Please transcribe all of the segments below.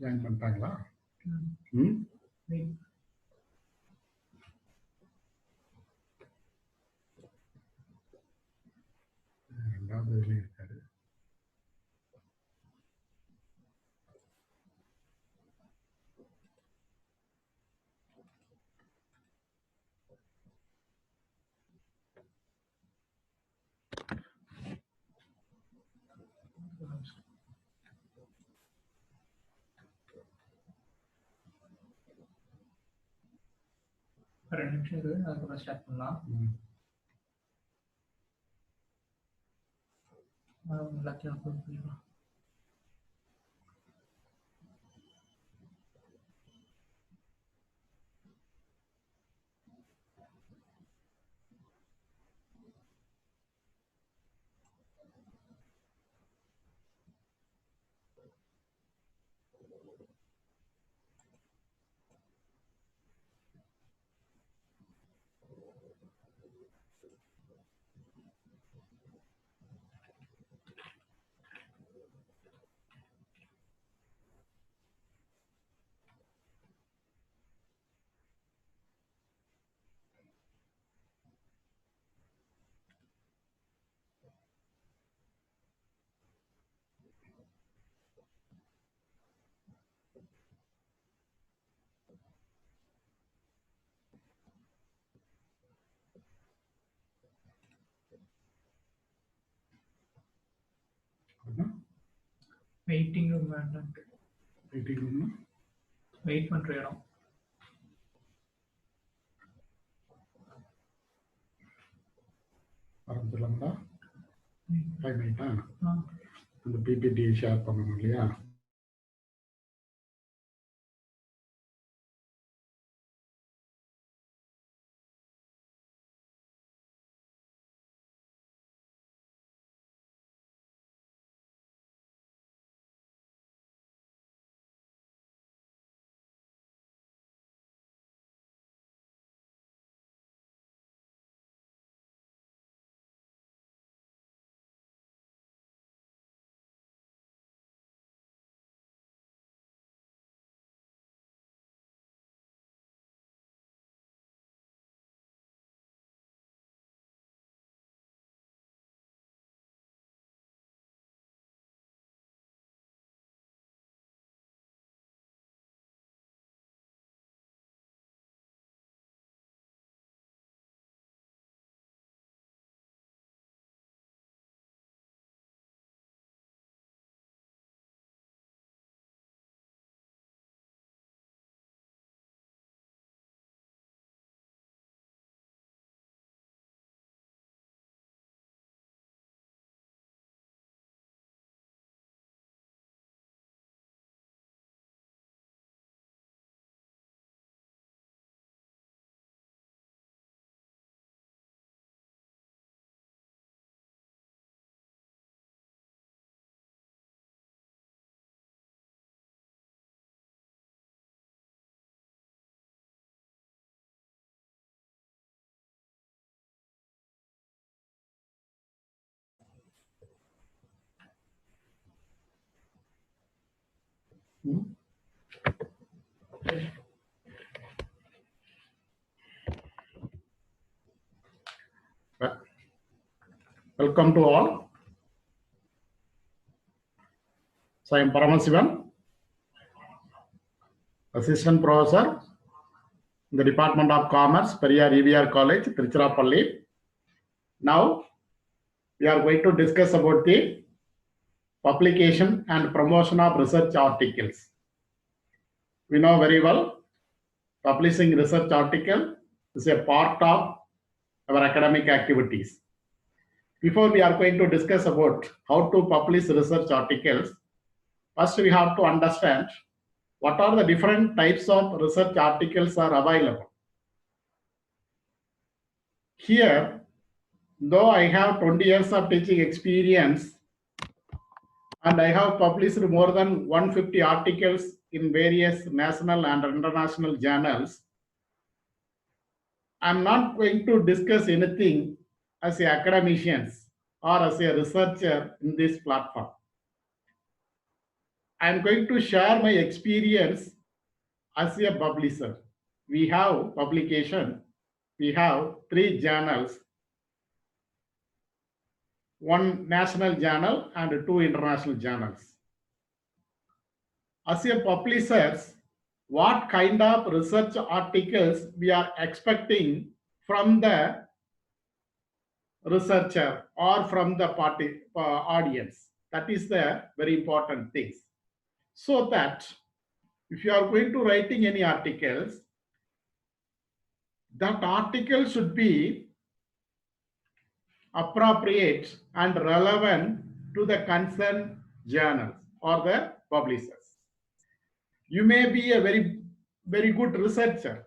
Join பண்ணிட்டாங்களா? ரெண்டாவது இதுல இருக்காரு. ரெண்டு நிமிஷம் இருக்கு, அதுக்கப்புறம் ஸ்டார்ட் பண்ணலாம். எல்லாத்தையும் அப்லோட் பண்ணிடலாம். வெயிட்டிங் ரூம் வேண்டாம். வெயிட்டிங் ரூம்னா வெயிட் பண்ற இடம். ஆரம்பிச்சிடலாங்களா? 5 மினிட்டா? அந்த பிபிடி ஷேர் பண்ணணும் இல்லையா? Welcome to all. So I am Paramasivan, Assistant Professor in the Department of Commerce, Periyar EVR College, Tiruchirappalli. Now we are going to discuss about the publication and promotion of research articles. We know very well, publishing research article is a part of our academic activities. Before we are going to discuss about how to publish research articles, first we have to understand what are the different types of research articles are available. Here, though I have 20 years of teaching experience and I have published more than 150 articles in various national and international journals, I'm not going to discuss anything as an academician or as a researcher in this platform. I'm going to share my experience as a publisher. We have publication, we have 3 journals, 1 national journal and 2 international journals. As a publishers, what kind of research articles we are expecting from the researcher or from the party audience? That is the very important things. So that if you are going to writing any articles, that article should be appropriate and relevant to the concerned journals or the publishers. You may be a very good researcher.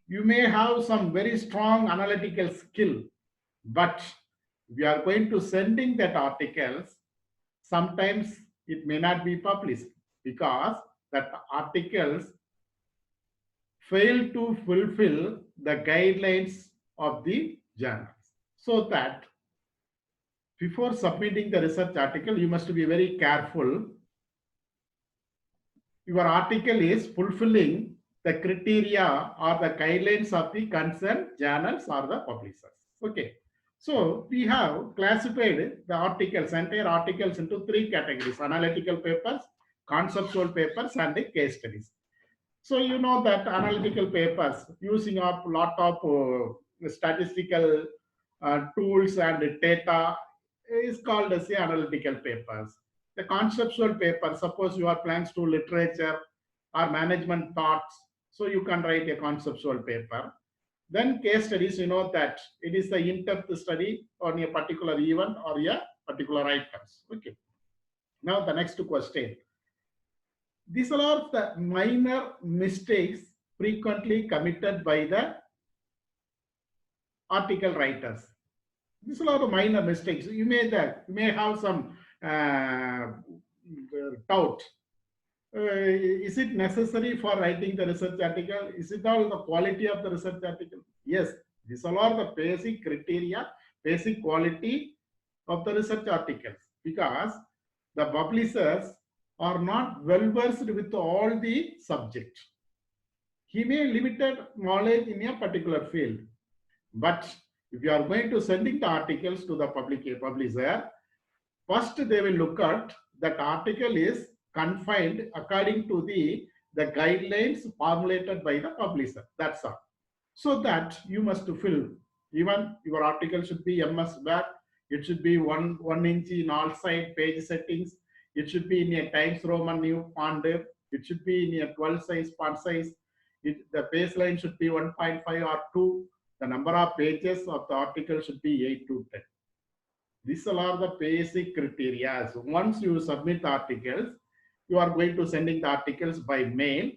You may have some very strong analytical skill, but we are going to sending that articles. Sometimes it may not be published because that articles fail to fulfill the guidelines of the journals. So that before submitting the research article, you must be very careful. Your article is fulfilling the criteria or the guidelines of the concerned journals or the publishers. Okay. So we have classified the articles, entire articles into 3 categories: analytical papers, conceptual papers, and the case studies. So you know that analytical papers using a lot of statistical tools and data is called as the analytical papers. The conceptual paper, suppose you are plans to literature or management thoughts, so you can write a conceptual paper. Then case studies, you know that it is the in-depth study on a particular event or a particular items. Okay. Now the next question. These are all the minor mistakes frequently committed by the article writers. These are all the minor mistakes. You may have some doubt. Is it necessary for writing the research article? Is it all the quality of the research article? Yes, these are all the basic criteria, basic quality of the research articles, because the publishers are not well versed with all the subject. He may limited knowledge in a particular field, but if you are going to sending the articles to the publisher, first they will look at that article is confined according to the guidelines formulated by the publisher. That's all. So that you must fill. Even your article should be MS Word. It should be one inch in all side page settings. It should be in a Times Roman new font. It should be in a 12 size font size. The baseline should be 1.5 or 2. The number of pages of the article should be 8 to 10. These are the basic criteria. So once you submit the articles, you are going to sending the articles by mail.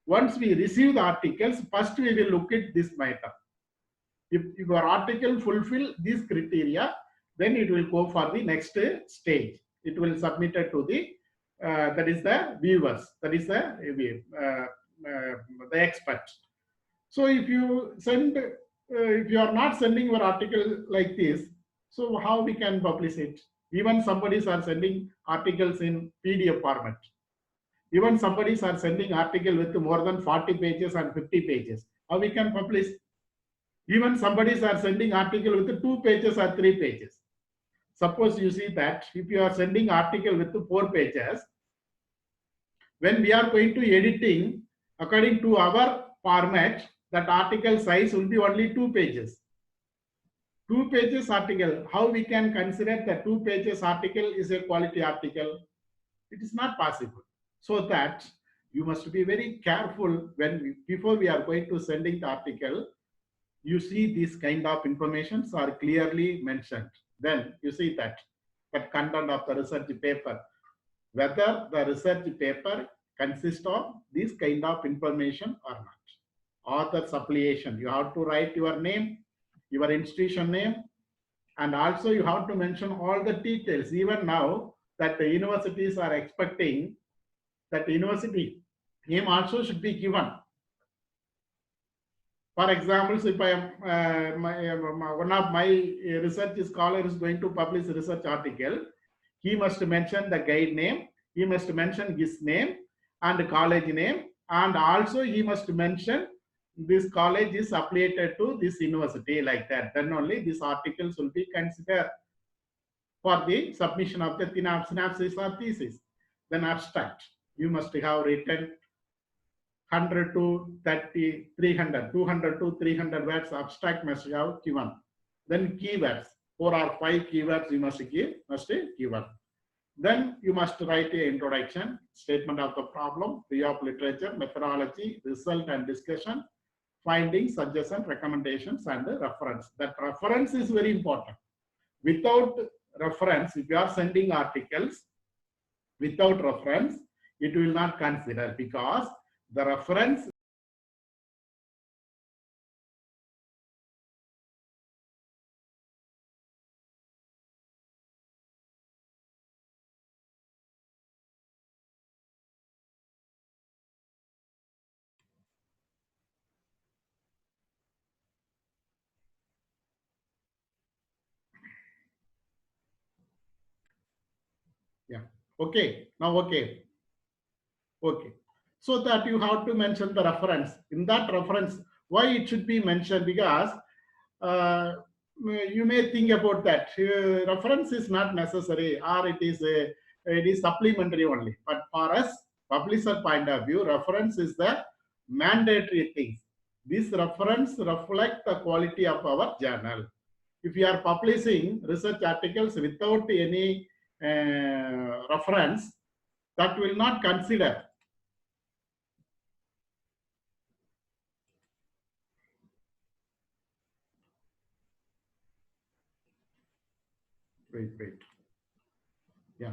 Once we receive the articles, first we will look at this matter. If your article fulfill these criteria, then it will go for the next stage. It will submit it to the that is the viewers, that is the experts. So if you send, if you are not sending your article like this, so how we can publish it? Even somebody's are sending articles in PDF format. Even somebody's are sending article with more than 40 pages and 50 pages. How we can publish? Even somebody's are sending article with 2 pages or 3 pages. Suppose you see that if you are sending article with 4 pages, when we are going to editing according to our format, that article size will be only 2 pages. 2 pages article, how we can consider the 2 pages article is a quality article? It is not possible. So that you must be very careful when before we are going to sending the article, you see these kind of informations are clearly mentioned. Then you see that content of the research paper, whether the research paper consists of this kind of information or not. Author's affiliation, you have to write your name, your institution name, and also you have to mention all the details. Even now that the universities are expecting that the university name also should be given. For example, if I am one of my research scholar is going to publish a research article, he must mention the guide name, he must mention his name and college name, and also he must mention this college is affiliated to this university, like that. Then only these articles will be considered for the submission of the synopsis or thesis. Then abstract, you must have written 100 to 30, 300, 200 to 300 words abstract must have given. Then keywords, 4 or 5 keywords you must give, given. Then you must write an introduction, statement of the problem, view of literature, methodology, result and discussion, findings, suggestion, recommendations, and reference. That reference is very important. Without reference, if you are sending articles without reference, it will not consider, because the reference okay, now okay. So that you have to mention the reference. In that reference, why it should be mentioned? Because you may think about that. Reference is not necessary, or it is supplementary only. But for us, publisher point of view, reference is the mandatory thing. This reference reflects the quality of our journal. If you are publishing research articles without any reference, that will not consider. Wait. Yeah.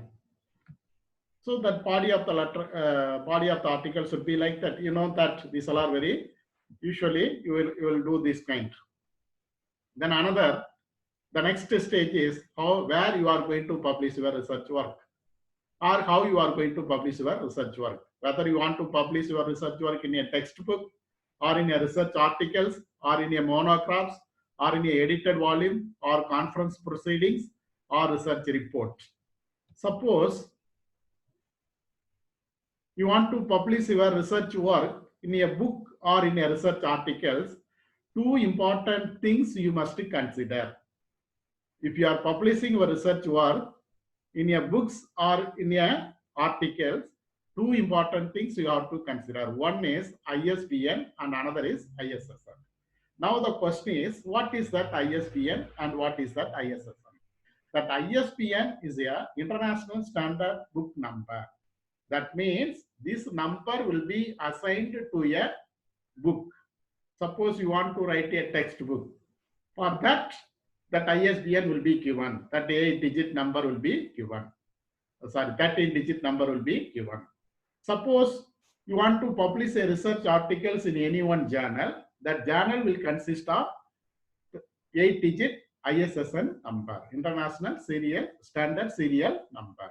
So that body of the letter, body of the article should be like that. You know that these all are very, usually you will do this kind. Then the next stage is where you are going to publish your research work, or how you are going to publish your research work. Whether you want to publish your research work in a textbook, or in a research articles, or in a monographs, or in a edited volume, or conference proceedings, or research report. Suppose you want to publish your research work in a book or in a research articles, 2 important things you must consider. If you are publishing your research work in a books or in a articles, 2 important things you have to consider. One is ISBN and another is ISSN. Now the question is, what is that ISBN and what is that ISSN? That ISBN is a international standard book number. That means this number will be assigned to a book. Suppose you want to write a textbook. For that ISBN will be given. That 8-digit number will be given. Sorry, 13-digit number will be given. Suppose you want to publish a research articles in any one journal. That journal will consist of 8-digit ISSN number, International Standard Serial Number.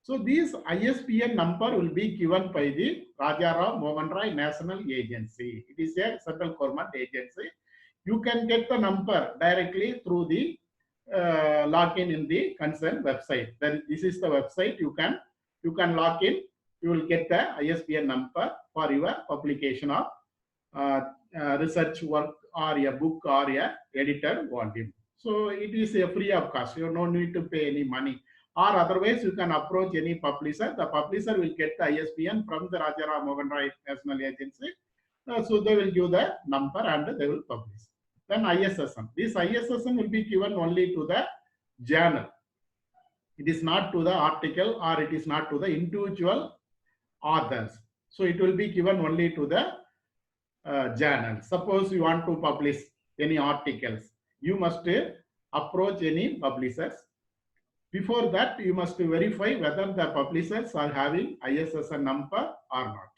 So this ISBN number will be given by the Rajarao Mohan Rai National Agency. It is a central government agency. You can get the number directly through the login in the concerned website. Then this is the website. You can log in. You will get the ISBN number for your publication of research work or a book or a edited volume. So it is a free of cost. You don't need to pay any money. Or otherwise, you can approach any publisher. The publisher will get the ISBN from the Rajarao Mohan Rai National Agency. So they will give the number and they will publish. Then ISSN. This ISSN will be given only to the journal. It is not to the article or it is not to the individual authors. So it will be given only to the journal. Suppose you want to publish any articles, you must approach any publishers. Before that, you must verify whether the publishers are having ISSN number or not.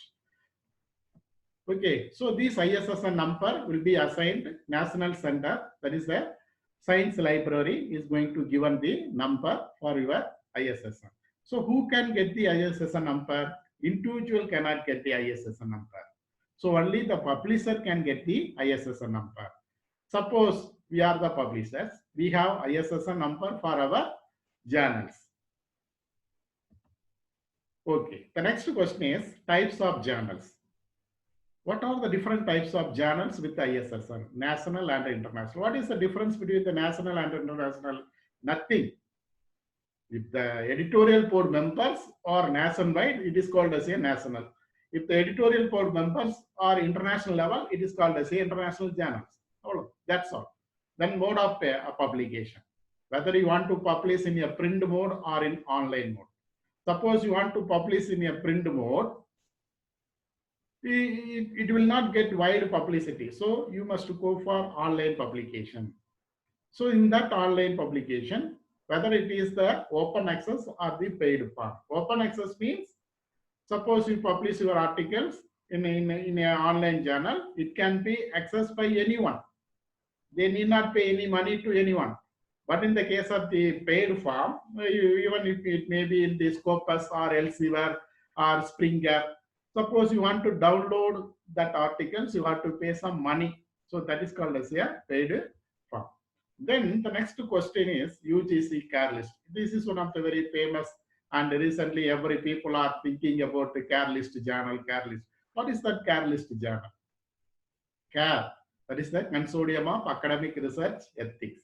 Okay, so this ISSN number will be assigned National Center, that is the Science Library is going to given the number for your ISSN. So who can get the ISSN number? Individual cannot get the ISSN number. So only the publisher can get the ISSN number. Suppose we are the publishers, we have ISSN number for our journals. Okay. The next question is types of journals. What are the different types of journals with ISSN, national and international? What is the difference between the national and international? Nothing. If the editorial board members are nationwide, it is called as a national. If the editorial board members are international level, it is called as a international journals. That's all. Then mode of publication. Whether you want to publish in a print mode or in online mode. Suppose you want to publish in a print mode, it will not get wide publicity. So you must go for online publication. So in that online publication, whether it is the open access or the paid form. Open access means, suppose you publish your articles in an online journal, it can be accessed by anyone. They need not pay any money to anyone. But in the case of the paid form, even if it may be in the Scopus or Elsevier or Springer, suppose you want to download that articles, you have to pay some money. So that is called as a paid form. Then the next question is UGC CAR list. This is one of the very famous, and recently every people are thinking about the CAR list journal, CAR list. What is that CAR list journal? CAR, that is the Consortium of Academic Research Ethics.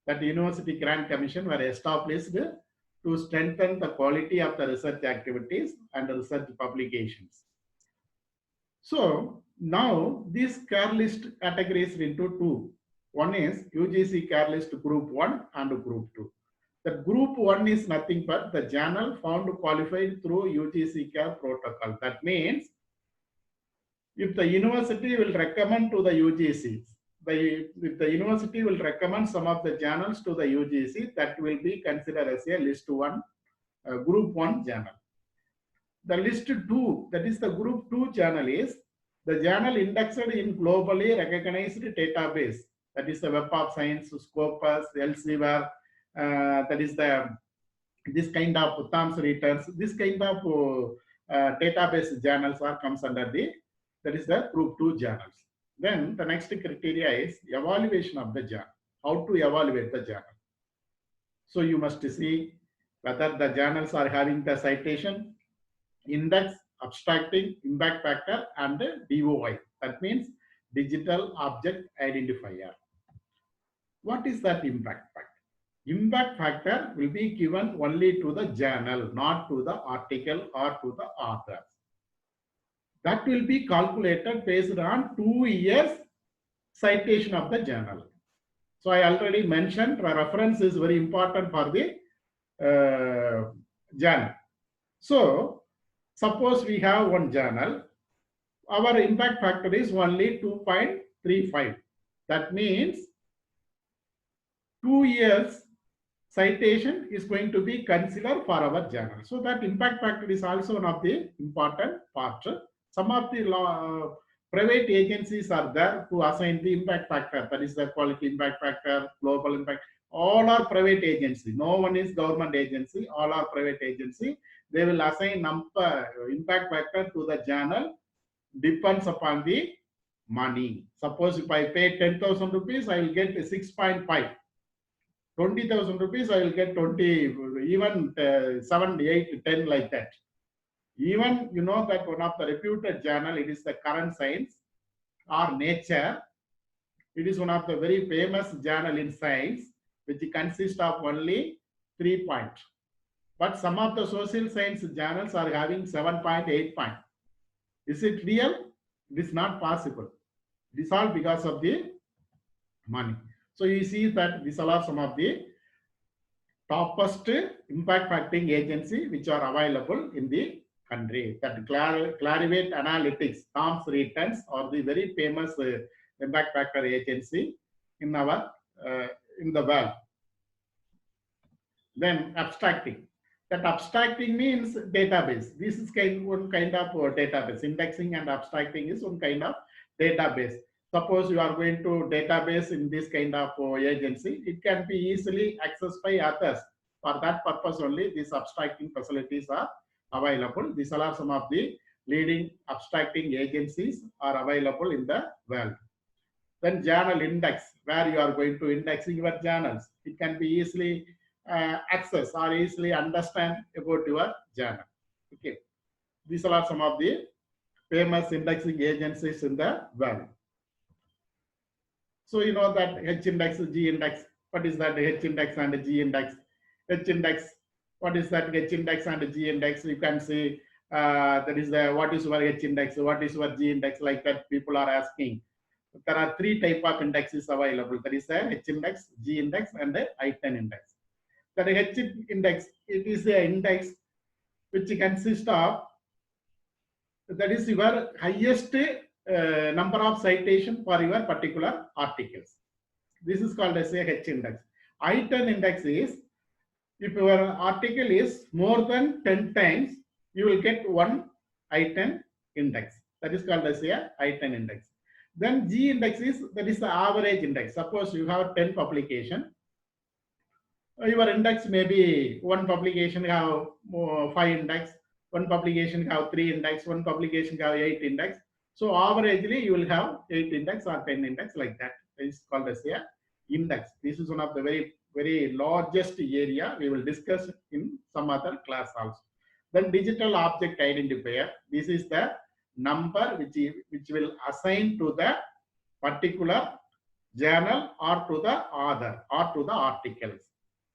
That University Grant Commission were established to strengthen the quality of the research activities and research publications. So now this CAR list categorized into two. One is UGC CAR list Group 1 and Group 2. The Group 1 is nothing but the journal found qualified through UGC CAR protocol. That means if the university will recommend to the UGC, if the university will recommend some of the journals to the UGC, that will be considered as a list 1, Group 1 journal. The list 2, that is the Group 2 journal, is the journal indexed in globally recognized database. That is the Web of Science, Scopus, Elsevier, that is this kind of Thomson Reuters, this kind of database journals are comes under that is the Group 2 journals. Then the next criteria is evaluation of the journal. How to evaluate the journal? So you must see whether the journals are having the citation, index, abstracting, impact factor, and DOI. That means digital object identifier. What is that impact factor? Impact factor will be given only to the journal, not to the article or to the authors. That will be calculated based on 2 years citation of the journal. So I already mentioned reference is very important for the journal. So suppose we have one journal, our impact factor is only 2.35. That means 2 years citation is going to be considered for our journal. So that impact factor is also one of the important part. Some of the private agencies are there to assign the impact factor. That is the quality impact factor, global impact. All are private agency. No one is government agency. All are private agency. They will assign impact factor to the journal. Depends upon the money. Suppose if I pay 10,000 rupees, I will get 6.5. 20,000 rupees, I will get 20, even 7, 8, 10 like that. Even you know that one of the reputed journal, it is the Current Science or Nature. It is one of the very famous journal in science, which consists of only 3 points. But some of the social science journals are having 7.8 points. Is it real? It is not possible. It is all because of the money. So you see that these are some of the topest impact factoring agency which are available in the country. That Clarivate Analytics, Thomson Reuters are the very famous impact factor agency in our in the world. Then abstracting. That abstracting means database. This is one kind of database. Indexing and abstracting is one kind of database. Suppose you are going to database in this kind of agency, it can be easily accessed by others. For that purpose only, these abstracting facilities are available. These are some of the leading abstracting agencies are available in the world. Then journal index, where you are going to indexing your journals. It can be easily access or easily understand about your journal. Okay, these are some of the famous indexing agencies in the world. So you know that H index, G index. What is that H index and G index? H index. What is that H index and G index? You can see that is the what is your H index, what is your G index, like that. People are asking. There are three type of indexes available. There is a H index, G index, and a I10 index. That H index, it is the index which consists of, that is your highest number of citation for your particular articles. This is called as a H index. I10 index is, if your article is more than 10 times, you will get one I10 index. That is called as a I10 index. Then G index is, that is the average index. Suppose you have 10 publication, your index may be, one publication have 5 index, one publication have 3 index, one publication have 8 index. So averagely you will have 8 index or 10 index, like that. It's called as a index. This is one of the very largest area. We will discuss in some other class also. Then digital object identifier. This is the number which will assign to the particular journal or to the author or to the articles.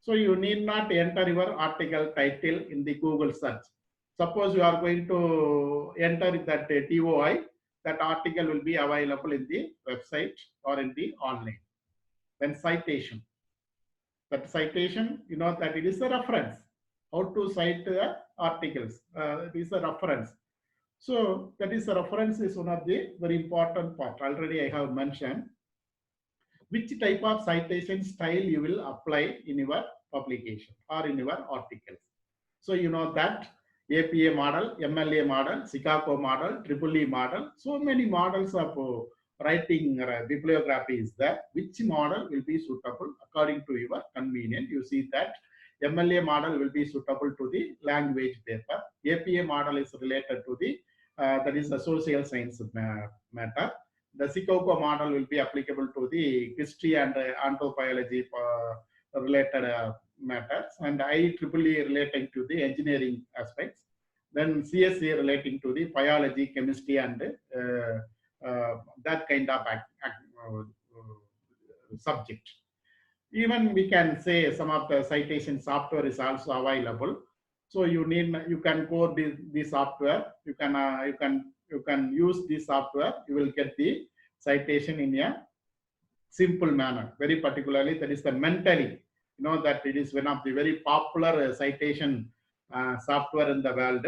So you need not enter your article title in the Google search. Suppose you are going to enter that TOI, that article will be available in the website or in the online. Then citation. That citation, you know that it is a reference. How to cite the articles. It is a reference. So that is a reference is one of the very important part. Already I have mentioned which type of citation style you will apply in your publication or in your articles. So you know that APA model, MLA model, Chicago model, EEE model, so many models of writing bibliography is there. Which model will be suitable according to your convenience? You see that MLA model will be suitable to the language paper. APA model is related to the that is a social science matter. The Chicago model will be applicable to the history and anthropology related matters, and IEEE relating to the engineering aspects. Then CSE relating to the biology, chemistry, and that kind of subject. Even we can say some of the citation software is also available. So you can code the software. You can use this software. You will get the citation in a simple manner. Very particularly, that is the Mentally. You know that it is one of the very popular citation software in the world.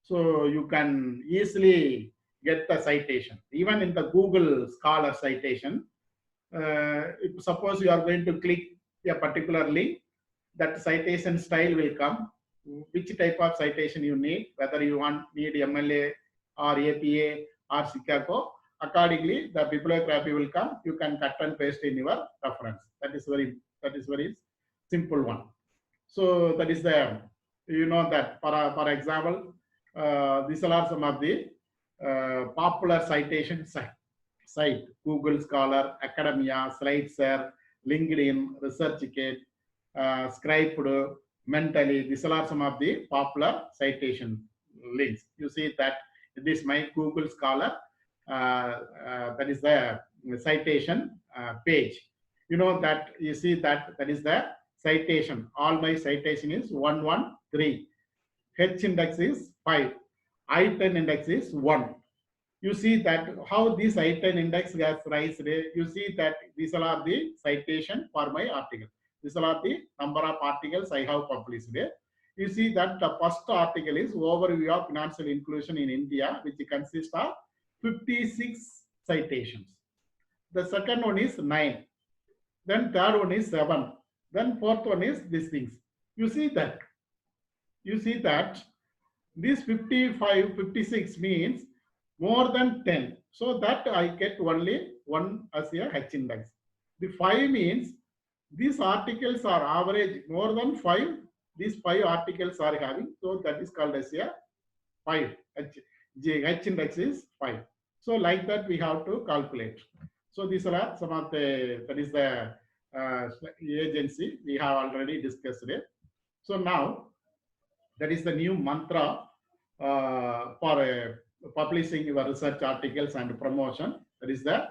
So you can easily get the citation. Even in the Google Scholar citation, if suppose you are going to click a particular link, that citation style will come. Which type of citation you need, whether you need MLA or APA or Chicago, accordingly the bibliography will come. You can cut and paste in your reference. That is very simple one. So that is the, you know that for example, these are some of the popular citation site: Google Scholar, Academia, SlideShare, LinkedIn, ResearchGate, Scribd, Mentally. These are some of the popular citation links. You see that this is my Google Scholar. That is the citation page. You know that you see that is the citation. All my citation is 113. H index is 5. I10 index is 1. You see that how this I10 index gets raised. You see that these are the citation for my article. These are the number of articles I have published. You see that the first article is Overview of Financial Inclusion in India, which consists of 56 citations. The second one is 9. Then third one is 7. Then fourth one is these things. You see that this 55, 56 means more than 10. So that I get only 1 as a H index. The 5 means these articles are average more than 5. These 5 articles are having. So that is called as a 5. H index is 5. So like that we have to calculate. So these are some of the, that is the agency we have already discussed it. So now that is the new mantra. for publishing your research articles and promotion. That is the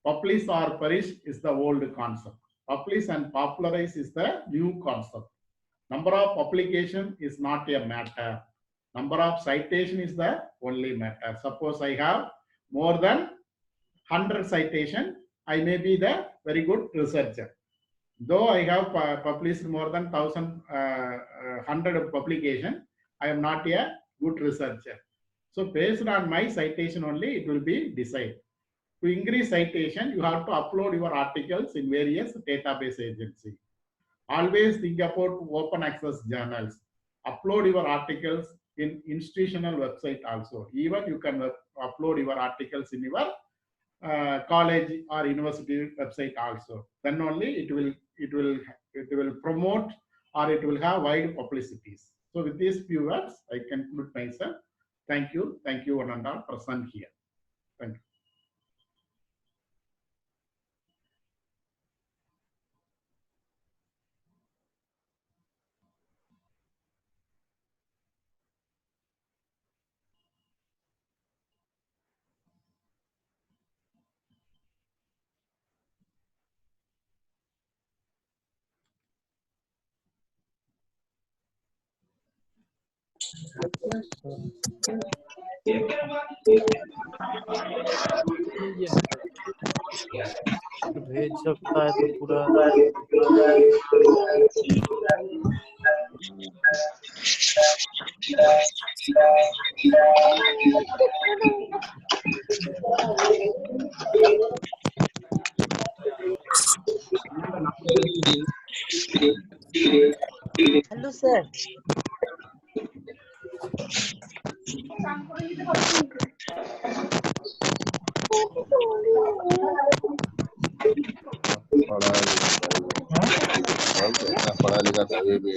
publish or perish is the old concept. Publish and popularize is the new concept. Number of publication is not a matter. Number of citation is the only matter. Suppose I have more than 100 citation, I may be the very good researcher. Though I have published more than 100 publication, I am not a good researcher. So based on my citation only, it will be decided. To increase citation, you have to upload your articles in various database agencies. Always think about open access journals. Upload your articles in institutional website also. Even you can upload your articles in your college or university website also. Then only it will promote or it will have wide publicities. So with these few words, I conclude myself. Thank you one and all present here. Thank you. भेज सकता है तो पूरा hello sir पढ़ा लिखा था अभी भी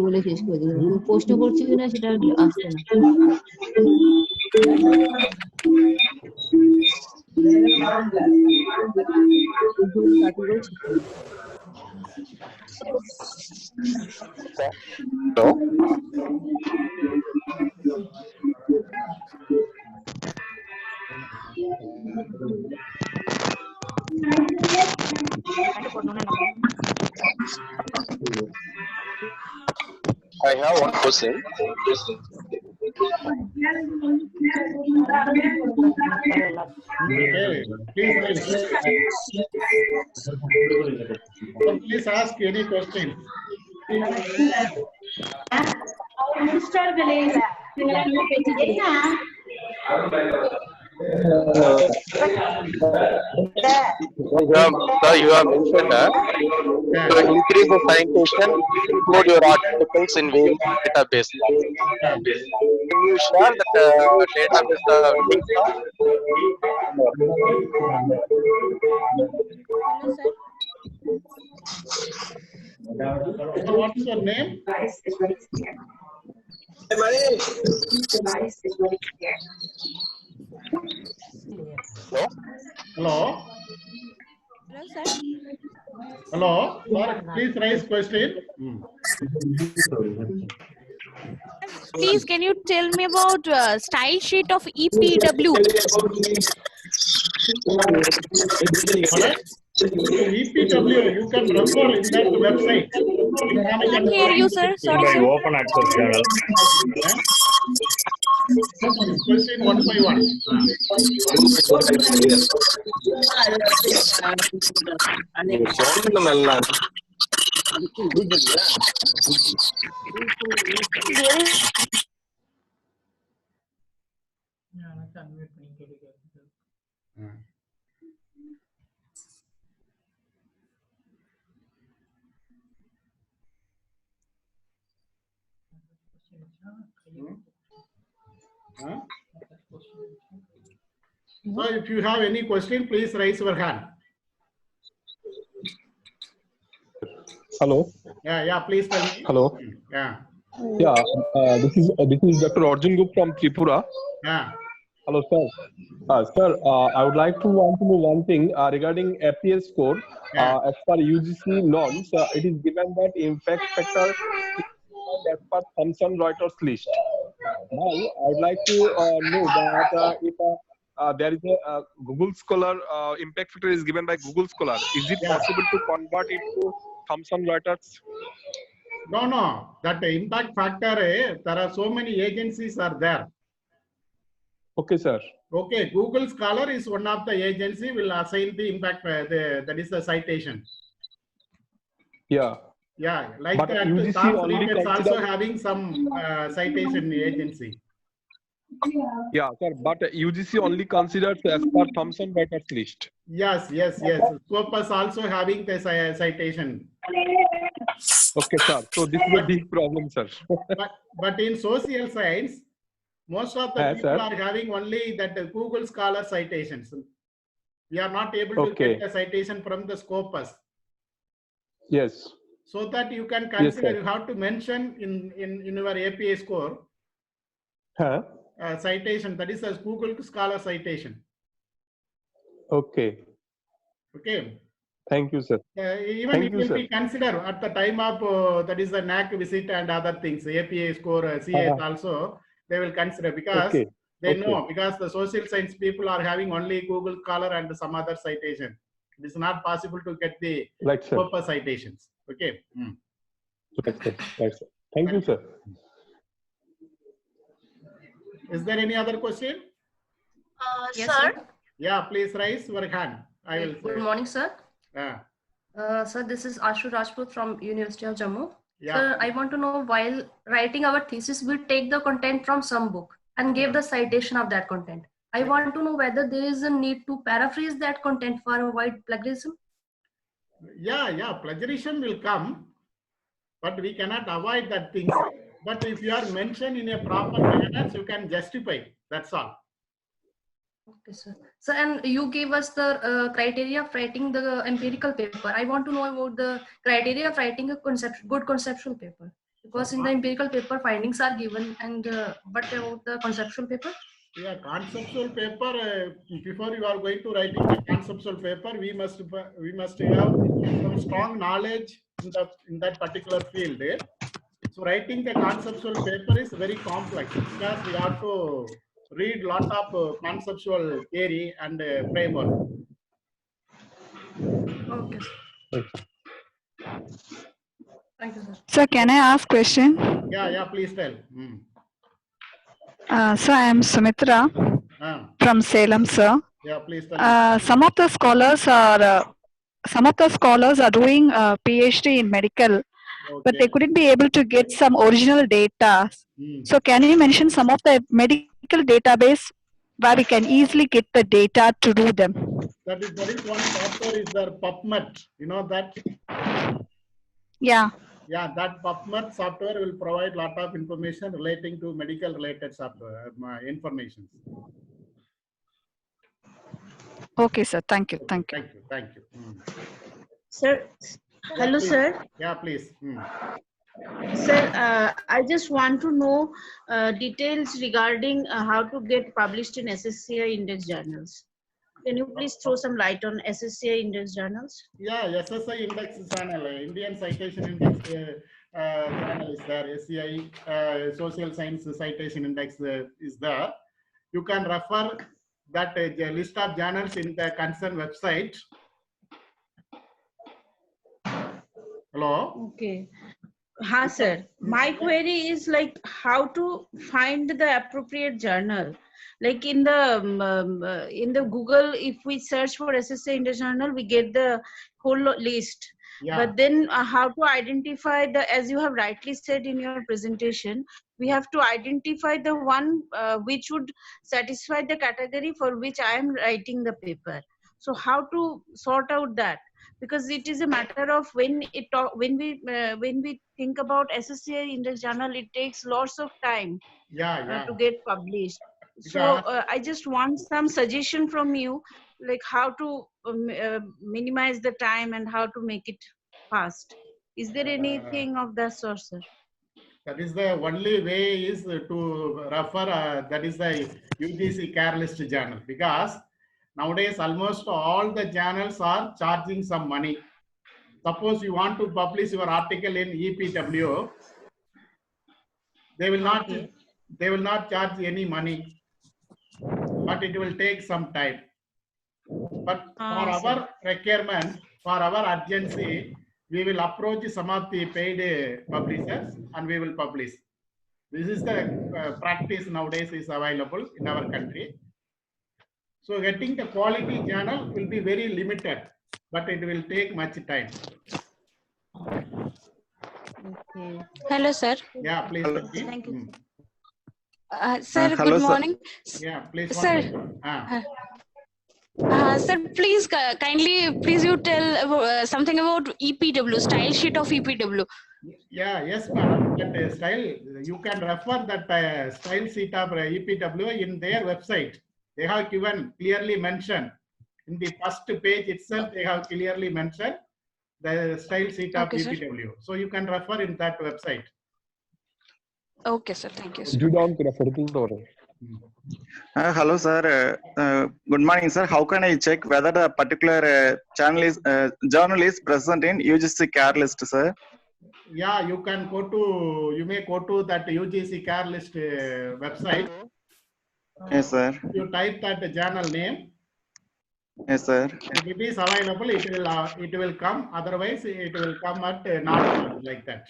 বলে শেষ করে দিল প্রশ্ন করছি কিনা সেটা আসছে না I have one question. Okay, please ask any question. You have mentioned to increase the citation, upload your articles in various database. Can you share that database link? What is your name? Hello. Hello, sir. Hello. Sir, please raise question. Please, can you tell me about style sheet of EPW? EPW, you can refer in that website. Can't hear you, sir. Sorry, sir. open access journal. Question 1 by 1. எனக்கு unmute பண்ணி கேள்வி கேட்குது. So if you have any question, please raise your hand. Hello. Yeah, please tell me. Hello. Yeah. Yeah, this is Dr. Arjun Gup from Tripura. Yeah. Hello, sir. Sir, I would like to want to know one thing regarding APS score. Yeah. As per UGC norms, it is given that impact factor is as per Thomson Reuters list. Now, I would like to know that if there is a Google Scholar impact factor is given by Google Scholar, is it Yeah. possible to convert it to Thomson Reuters? No. That impact factor, there are so many agencies are there. Okay, sir. Okay, Google Scholar is one of the agency will assign the impact, that is the citation. Yeah. Yeah, like But that, UGC Thomson only Reuters also consider- having some citation agency. Yeah, sir. But UGC only considers as per Thomson Reuters list. Yes. Scopus also having the citation. Okay, sir. So this is a big problem, sir. But in social science, most of the Yes, people sir. are having only that Google Scholar citations. We are not able to Okay. get a citation from the Scopus. Yes. So that you can Yes, consider, sir. you have to mention in your APA score Huh? citation, that is a Google Scholar citation. Okay. Okay. Thank you, sir. Even Thank it you, will sir. be considered at the time of that is the NAC visit and other things, APA score, CAs also, they will consider because Okay. they Okay. know, because the social science people are having only Google Scholar and some other citation. It is not possible to get the Right, sir. proper citations. Okay. Right, sir. Right, sir. Thank you, sir. Is there any other question? Yes, sir. Yeah, please raise your hand. I will Good say. morning, sir. Yeah. Sir, this is Ashu Rajput from University of Jammu. Yeah. Sir, I want to know, while writing our thesis, we take the content from some book and give the citation of that content. I want to know whether there is a need to paraphrase that content for avoid plagiarism. Yeah, plagiarism will come, but we cannot avoid that thing. But if you are mentioned in a proper manner, you can justify. That's all. Okay, sir. So, and you gave us the criteria of writing the empirical paper. I want to know about the criteria of writing a good conceptual paper. Because in the empirical paper, findings are given, and but about the conceptual paper? Yeah, conceptual paper. Before you are going to writing a conceptual paper, we must have some strong knowledge in that particular field. So writing the conceptual paper is very complex because we have to read lot of conceptual theory and framework. Okay, sir. Thank you, sir. Sir, can I ask question? Yeah, please tell. Sir, I am Sumitra from Salem, sir. Yeah, please tell. Some of the scholars are doing PhD in medical, but they couldn't be able to get some original data. So can you mention some of the medical database where we can easily get the data to do them? There is one software is there, PubMed. You know that? Yeah. Yeah, that PubMed software will provide lot of information relating to medical related software information. Okay, sir. Thank you. Thank you. Thank you. Sir, hello, please. sir. Yeah, please. Sir, I just want to know details regarding how to get published in SSCI index journals. Can you please throw some light on SSCI index journals? Yeah, SSI index channel, Indian Citation Index channel is there. SCI Social Science Citation Index is there. You can refer that list of journals in the concerned website. Hello. Okay. Ha, sir. My query is like how to find the appropriate journal. Like in the Google, if we search for SSCI index journal, we get the whole list. Yeah. But then how to identify as you have rightly said in your presentation, we have to identify the one which would satisfy the category for which I am writing the paper. So how to sort out that? Because it is a matter of when we think about SSCI index journal, it takes lots of time to get published. So I just want some suggestion from you, like how to minimize the time and how to make it fast. Is there anything of that sort, sir? That is the only way is to refer, that is the UGC care list journal, because nowadays almost all the journals are charging some money. Suppose you want to publish your article in EPW, they will not, Okay. they will not charge any money, but it will take some time. But for our requirement, for our urgency, we will approach some of the paid publishers and we will publish. This is the practice nowadays is available in our country. So getting the quality journal will be very limited, but it will take much time. Okay. Hello, sir. Yeah, please. Thank you. Sir, hello, good sir. morning. Yeah, please. Sir. Sir, please kindly, please you tell something about EPW, style sheet of EPW. Yeah, yes, madam. That style, you can refer that style sheet of EPW in their website. They have given clearly mentioned in the first page itself. They have clearly mentioned the style sheet of Okay, sir. EPW. So you can refer in that website. Okay, sir. Thank you, sir. Hello, sir. Good morning, sir. How can I check whether a particular channel is journal is present in UGC care list, sir? Yeah, you can go to, you may go to that UGC care list website. Yes, sir. You type that journal name. Yes, sir. If it is available, it will come. Otherwise, it will come at not like that.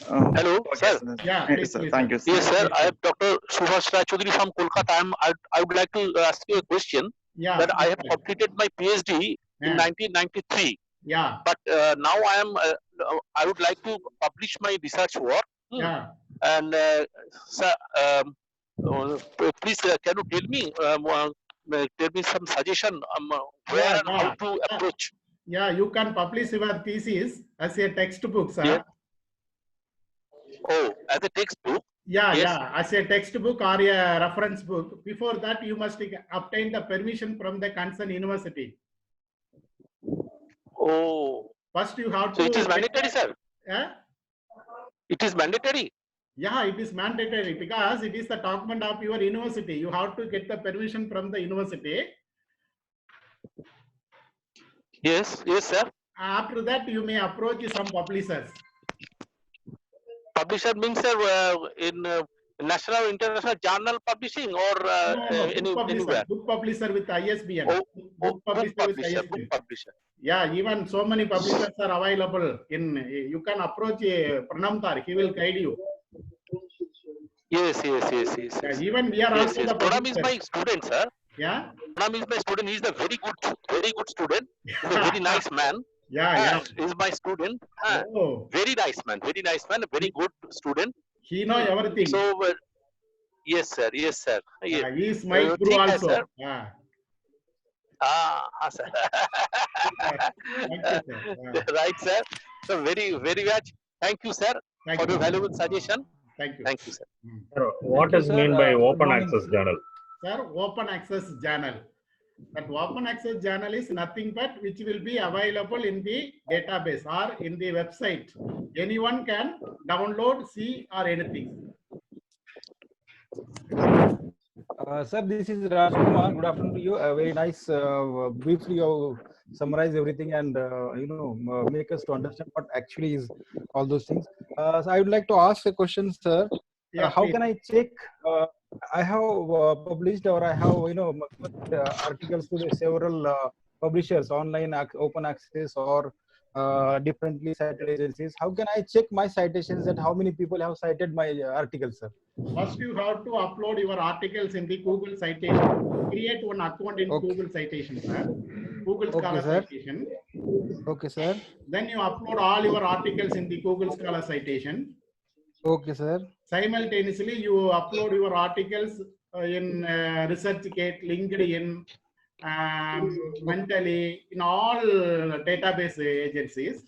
Hello, sir. Yeah, yes, please, sir. please, Thank sir. you, sir. Yes, sir. I am Dr. Subhash Rai Chaudhary from Kolkata. I would like to ask you a question. Yeah. That I have completed my PhD in 1993. Yeah. But now I would like to publish my research work. Yeah. And sir, please can you tell me some suggestion where and how to approach? Yeah, you can publish your thesis as a textbook, sir. Yeah. Oh, as a textbook? Yeah, Yes. yeah, as a textbook or a reference book. Before that, you must obtain the permission from the concerned university. Oh. First, you have So to. it is mandatory, sir? Yeah? It is mandatory? Yeah, it is mandatory because it is the document of your university. You have to get the permission from the university. Yes, yes, sir. After that, you may approach some publishers. Publisher means in national international journal publishing or anywhere? Book publisher with ISBN. Oh, book publisher with ISBN. Book publisher. Yeah, even so many publishers are available. You can approach Pranamtar. He will guide you. Yes. Yeah, even we are also the Pranam is publishers. my student, sir. Yeah. Pranam is my student. He is a very good student. He's a very nice man. Yeah. He's my student. Oh. Very nice man. A very good student. He knows everything. So, yes, sir. He is my guru also. Sir. Yeah. Sir. Thank you, sir. Right, sir. So very much. Thank you, sir, for your valuable suggestion. Thank you. Thank you, sir. Sir, what does mean by open access journal? Sir, open access journal. That open access journal is nothing but which will be available in the database or in the website. Anyone can download, see, or anything. Sir, this is Raj Kumar. Good afternoon to you. Very nice. Briefly, you summarize everything and make us to understand what actually is all those things. So I would like to ask a question, sir. Yeah, how please. can I check? I have published or I have articles to several publishers, online open access or differently cited agencies. How can I check my citations and how many people have cited my articles, sir? First, you have to upload your articles in the Google citation. Create one account in Google citation, sir. Google Scholar citation. Okay, sir. Then you upload all your articles in the Google Scholar citation. Okay, sir. Simultaneously, you upload your articles in ResearchGate, LinkedIn, Mentally, in all database agencies.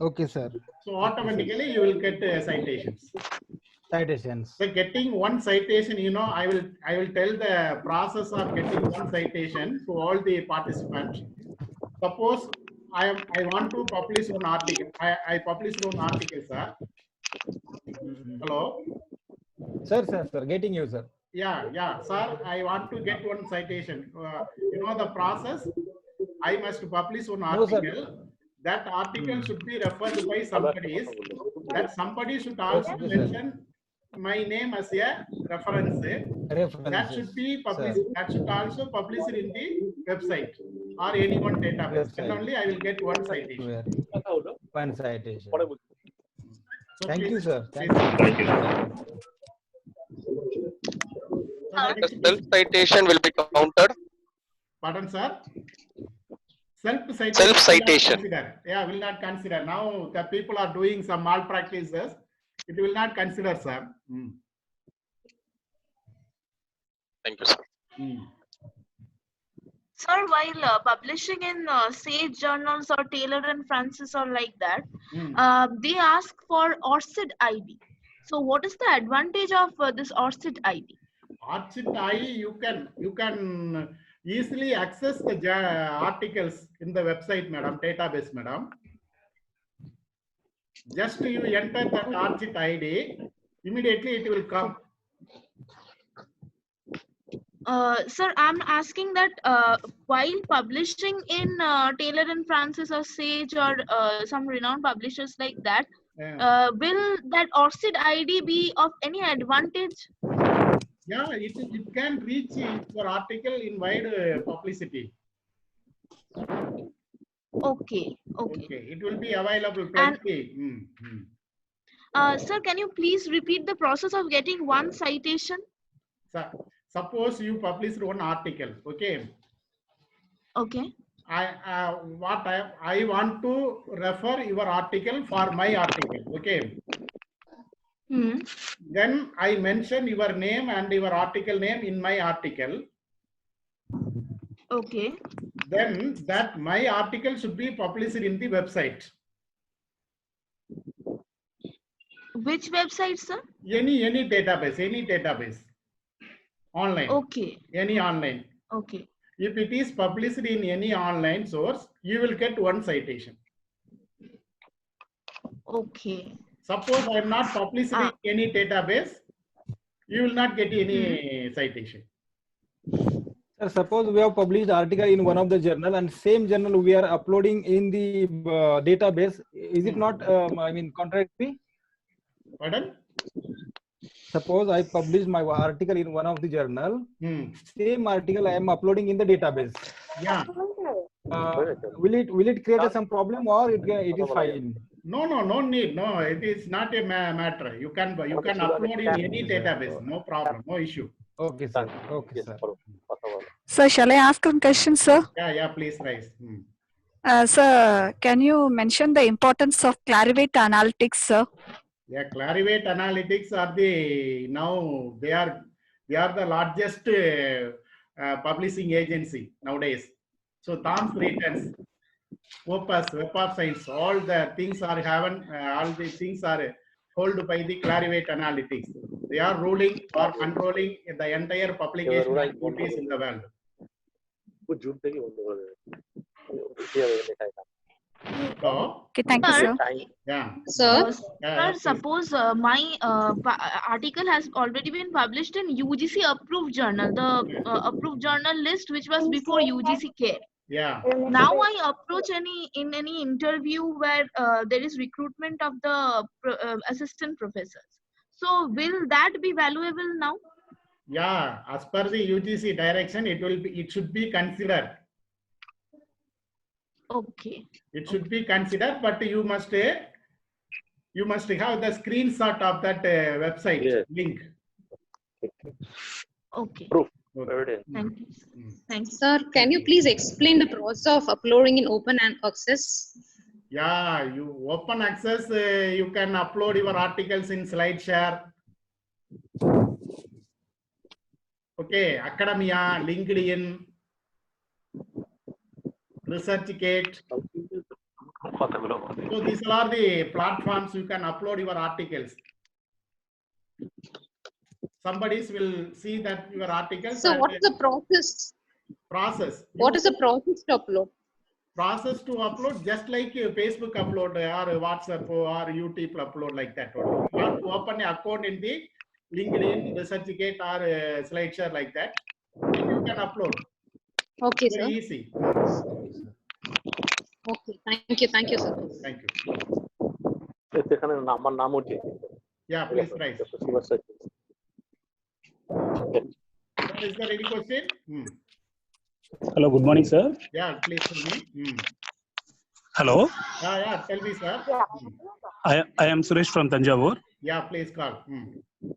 Okay, sir. So automatically you will get citations. citations. So getting one citation, you know, I will tell the process of getting one citation to all the participants. Suppose I want to publish one article. I published one article, sir. Hello. Sir, getting you, sir. Yeah, sir. I want to get one citation. You know the process. I must publish one article. That article should be referred by somebody. That somebody should also mention my name as a reference. That should be published. That should also publish it in the website or any one database. And only I will get one citation. One citation. So Thank you, sir. please. Thank you. The self citation will be counted. Pardon, sir? Self-citation. Self-citation. Yeah, will not consider. Now the people are doing some malpractices. It will not consider, sir. Thank you, sir. Sir, while publishing in Sage journals or Taylor and Francis or like that, they ask for ORCID ID. So what is the advantage of this ORCID ID? ORCID ID, you can easily access the articles in the website, madam, database, madam. Just you enter that ORCID ID, immediately it will come. Sir, I'm asking that while publishing in Taylor and Francis or Sage or some renowned publishers like that, will that ORCID ID be of any advantage? Yeah, it can reach your article in wide publicity. Okay. It will be available plenty. Sir, can you please repeat the process of getting one citation? Suppose you published one article, okay? Okay. I want to refer your article for my article, okay? Then I mention your name and your article name in my article. Okay. Then that my article should be published in the website. Which website, sir? Any database. Online. Okay. Any online. Okay. If it is published in any online source, you will get one citation. Okay. Suppose I am not published in any database, you will not get any citation. Sir, suppose we have published article in one of the journal and same journal we are uploading in the database. Is it not, contradictory? Pardon? Suppose I publish my article in one of the journal, same article I am uploading in the database. Yeah. Will it create some problem or it is fine? No need. No, it is not a matter. You can upload in any database. No problem. No issue. Okay, sir. Okay, sir. Sir, shall I ask a question, sir? Yeah, please rise. Sir, can you mention the importance of Clarivate Analytics, sir? Yeah, Clarivate Analytics are they are the largest publishing agency nowadays. So Thomson Reuters, Scopus, Web of Science, all the things are held by the Clarivate Analytics. They are ruling or controlling the entire publication activities in the world. Okay, thank you, sir. Yeah. Sir, suppose my article has already been published in UGC approved journal, the approved journal list which was before UGC CARE. Yeah. Now I approach any interview where there is recruitment of the assistant professors. So will that be valuable now? Yeah, as per the UGC direction, it should be considered. Okay. It should be considered, but you must have the screenshot of that website link. Okay. Proof. Thank you. Thank you. Sir, can you please explain the process of uploading in open access? Yeah, you open access, you can upload your articles in SlideShare. Okay, Academia, LinkedIn, ResearchGate. So these are the platforms you can upload your articles. somebody will see that your articles. So what is the process? Process. What is the process to upload? Process to upload, just like Facebook upload or WhatsApp or YouTube upload, like that. You have to open an account in the LinkedIn, ResearchGate or SlideShare, like that. And you can upload. Okay, Very sir. easy. Okay, thank you, sir. Thank you. Yeah, please rise. Is there any question? Hello, good morning, sir. Yeah, please tell me. Hello, Yeah, tell me, sir. I am Suresh from Tanjavur. Yeah, please call.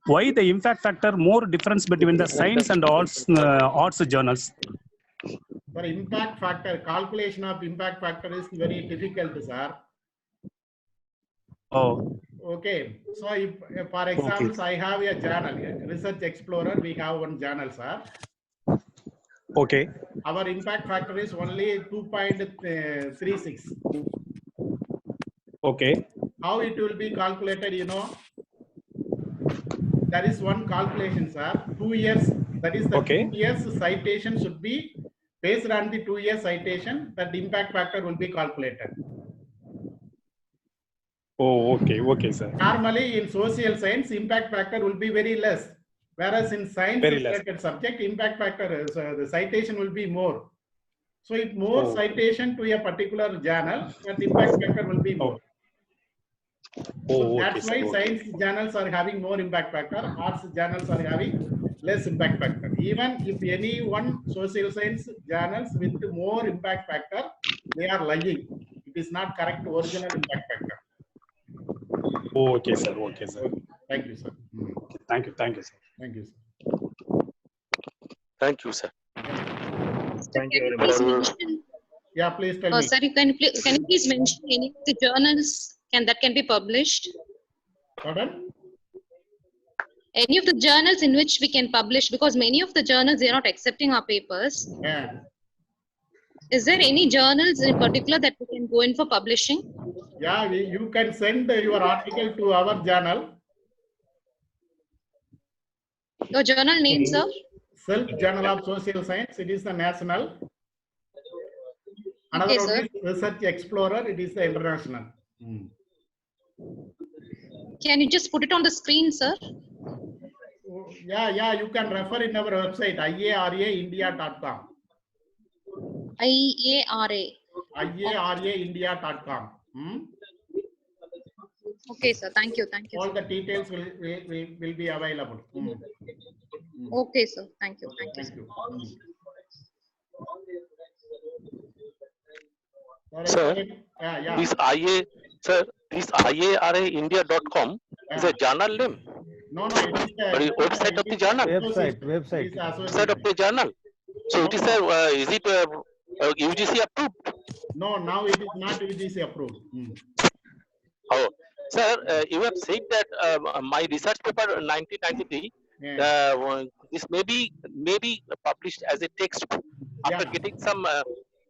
Why the impact factor more difference between the science and arts journals? For impact factor, calculation of impact factor is very difficult, sir. Oh, Okay, so if for example, I have a journal, Research Explorer, we have one journal, sir. okay. Our impact factor is only 2.36. Okay. How it will be calculated, you know? There is one calculation, sir. 2 years, that is the 2 years citation should be based on the 2 year citation, that impact factor will be calculated. Oh, okay, sir. Normally in social science, impact factor will be very less. Whereas in science related subject, impact factor, the citation will be more. So if more citation to a particular journal, that impact factor will be more. So that's why science journals are having more impact factor, arts journals are having less impact factor. Even if any one social science journals with more impact factor, they are lying. It is not correct original impact factor. Okay, sir. Thank you, sir. Thank you, sir. Thank you, sir. Thank you, sir. Thank you very Please much. mention. Yeah, please tell me. Sir, can you please mention any of the journals that can be published? Pardon? Any of the journals in which we can publish, because many of the journals, they are not accepting our papers. Yeah. Is there any journals in particular that we can go in for publishing? Yeah, you can send your article to our journal. Your journal name, sir? Self Journal of Social Science. It is the national. Another Okay, one sir. is Research Explorer. It is the international. Can you just put it on the screen, sir? Yeah, you can refer in our website, iaraindia.com. IARA. iaraindia.com. Okay, sir. Thank you. All the details will be available. Okay, sir. Thank you. Sir, Yeah. this IARAindia.com is a journal name. No, it is the website of the journal. Website. Website of the journal. So it is is it UGC approved? No, now it is not UGC approved. Oh, sir, you have said that my research paper 1993. This may be published as a textbook after getting some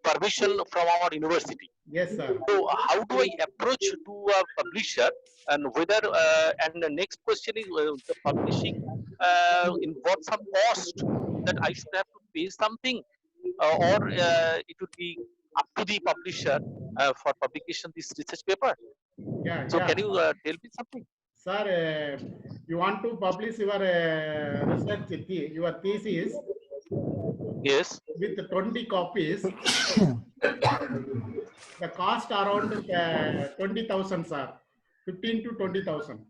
permission from our university. Yes, sir. So how do I approach to a publisher, and whether and the next question is the publishing involves some cost that I should have to pay something, or it would be up to the publisher for publication this research paper. So can you tell me something? Sir, you want to publish your research, your thesis? Yes. With 20 copies, the cost around 20,000, sir. 15 to 20,000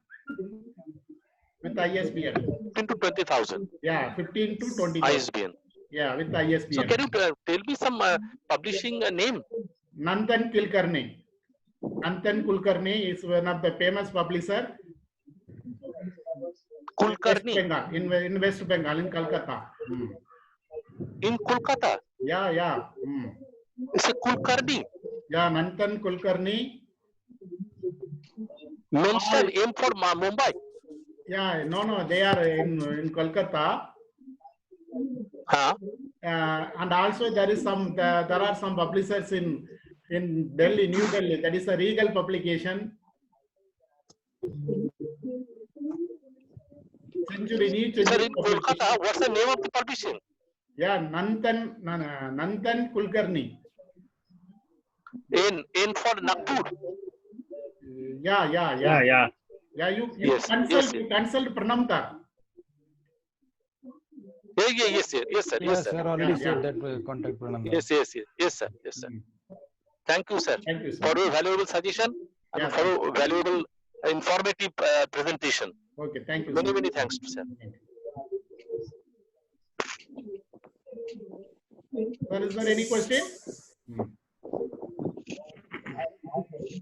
with ISBN. 15 to 20,000. Yeah, 15 to 20,000. ISBN. Yeah, with ISBN. So can you tell me some publishing name? Nandan Kulkarni. Nandan Kulkarni is one of the famous publisher. Kulkarni. In West Bengal, in Kolkata. In Kolkata? Yeah. It's a Kulkarni. Yeah, Nandan Kulkarni. Mention M for Mumbai. Yeah, no, they are in Kolkata. And also there is there are some publishers in Delhi, New Delhi. That is a Regal publication. Century, New Sir, Century in Kolkata, what's the name of the publishing? Yeah, Nandan Kulkarni. In for Nagpur. Yeah. Yeah, you Yes, consult yes. Pranamta. Yes, sir. Yes, sir. Already Yeah. said that contact Pranam. Yes, sir. Thank you, sir. Thank you, sir. For your valuable suggestion and Yeah, for your valuable, informative presentation. Okay, thank you. Many thanks, sir. Sir, is there any question?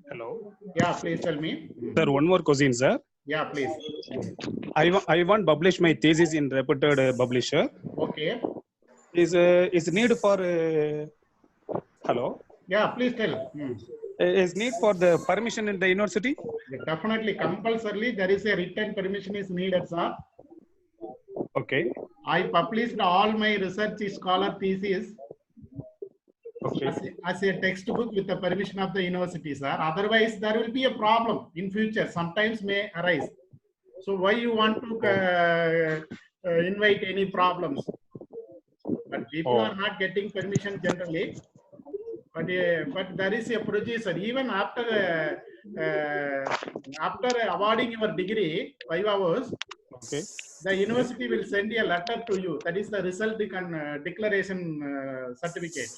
Hello. Yeah, please tell me. Sir, one more question, sir. Yeah, please. I want to publish my thesis in reputed publisher. Okay. Is need for hello? Yeah, please tell. Is need for the permission in the university? Definitely, compulsorily, there is a written permission is needed, sir. Okay. I published all my research scholar thesis as a textbook with the permission of the university, sir. Otherwise, there will be a problem in future. Sometimes may arise. So why you want to invite any problems? But people are not getting permission generally. But there is a procedure. Even after awarding your degree, 5 hours, the university will send a letter to you. That is the result declaration certificate.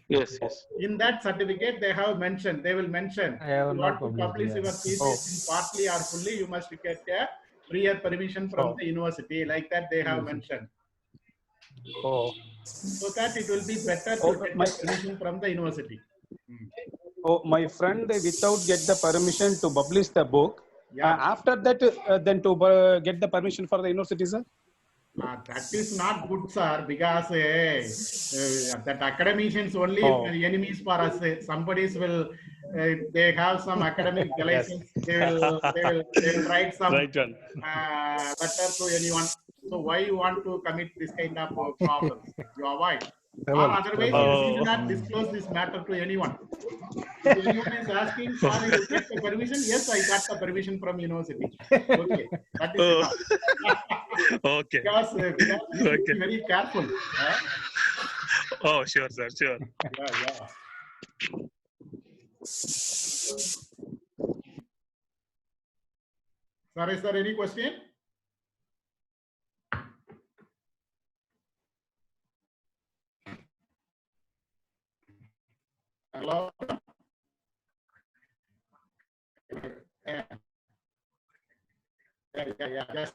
Yes. In that certificate, they will mention, you want to publish your thesis partly or fully, you must get a prior permission from the university. Like that, they have mentioned. So that it will be better to get permission from the university. My friend, without get the permission to publish the book, after that, then to get the permission for the university, sir? That is not good, sir, because that academicians only enemies for us. Somebody's will they have some academic license. They will write some letter to anyone. So why you want to commit this kind of problems? You avoid. Or otherwise, you do not disclose this matter to anyone. If anyone is asking, sorry, you get the permission? Yes, I got the permission from university. Okay, that is enough. Okay. Because you should be very careful. Oh, sure, sir, sure. Yeah. Sir, is there any question? Hello? Yeah. Just